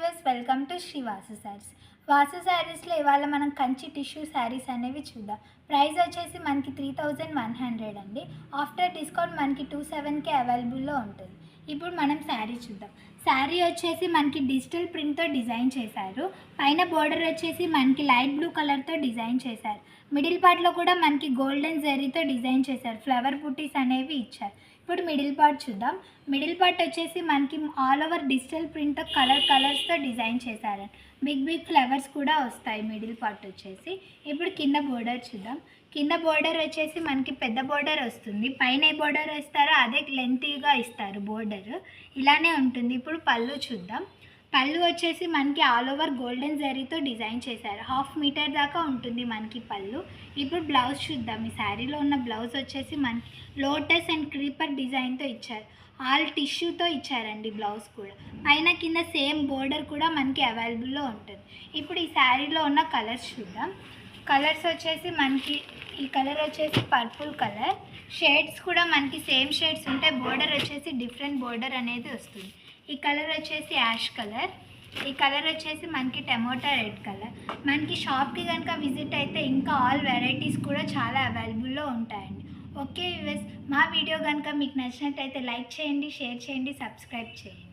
Viewers, welcome to Sri Vasu Sarees. Vasu శారీస్లో ఇవాళ మనం కంచి టిష్యూ శారీస్ అనేవి చూద్దాం. ప్రైస్ వచ్చేసి మనకి 3100 అండి. ఆఫ్టర్ డిస్కౌంట్ మనకి 27కి అవైలబుల్లో ఉంటుంది. ఇప్పుడు మనం శారీ చూద్దాం. శారీ వచ్చేసి మనకి డిజిటల్ ప్రింట్తో డిజైన్ చేశారు. పైన బోర్డర్ వచ్చేసి మనకి లైట్ బ్లూ కలర్తో డిజైన్ చేశారు. మిడిల్ పార్ట్లో కూడా మనకి గోల్డెన్ జరీతో డిజైన్ చేశారు. ఫ్లవర్ బుటీస్ అనేవి ఇచ్చారు. ఇప్పుడు మిడిల్ పార్ట్ చూద్దాం. మిడిల్ పార్ట్ వచ్చేసి మనకి ఆల్ ఓవర్ డిజిటల్ ప్రింట్తో కలర్స్తో డిజైన్ చేశారు. బిగ్ ఫ్లవర్స్ కూడా వస్తాయి మిడిల్ పార్ట్ వచ్చేసి. ఇప్పుడు కింద బోర్డర్ చూద్దాం. కింద బోర్డర్ వచ్చేసి మనకి పెద్ద బోర్డర్ వస్తుంది. పైన ఏ బోర్డర్ ఇస్తారో అదే లెంతీగా ఇస్తారు బోర్డర్. ఇలానే ఉంటుంది. ఇప్పుడు పళ్ళు చూద్దాం. పళ్ళు వచ్చేసి మనకి ఆల్ ఓవర్ గోల్డెన్ జరీతో డిజైన్ చేశారు. 1/2 మీటర్ దాకా ఉంటుంది మనకి పళ్ళు. ఇప్పుడు బ్లౌజ్ చూద్దాం. ఈ శారీలో ఉన్న బ్లౌజ్ వచ్చేసి మనకి లోటస్ అండ్ క్రీపర్ డిజైన్తో ఇచ్చారు. ఆల్ టిష్యూతో ఇచ్చారండి బ్లౌజ్ కూడా. పైన కింద సేమ్ బోర్డర్ కూడా మనకి అవైలబుల్లో ఉంటుంది. ఇప్పుడు ఈ శారీలో ఉన్న కలర్స్ చూద్దాం. కలర్స్ వచ్చేసి మనకి ఈ కలర్ వచ్చేసి పర్పుల్ కలర్. షేడ్స్ కూడా మనకి సేమ్ షేడ్స్ ఉంటాయి. బోర్డర్ వచ్చేసి డిఫరెంట్ బోర్డర్ అనేది వస్తుంది. ఈ కలర్ వచ్చేసి యాష్ కలర్. ఈ కలర్ వచ్చేసి మనకి టమోటా రెడ్ కలర్. మనకి షాప్కి కనుక విజిట్ అయితే ఇంకా ఆల్ వెరైటీస్ కూడా చాలా అవైలబుల్లో ఉంటాయండి. ఓకే వ్యూవర్స్, మా వీడియో కనుక మీకు నచ్చినట్టయితే లైక్ చేయండి, షేర్ చేయండి, సబ్స్క్రైబ్ చేయండి.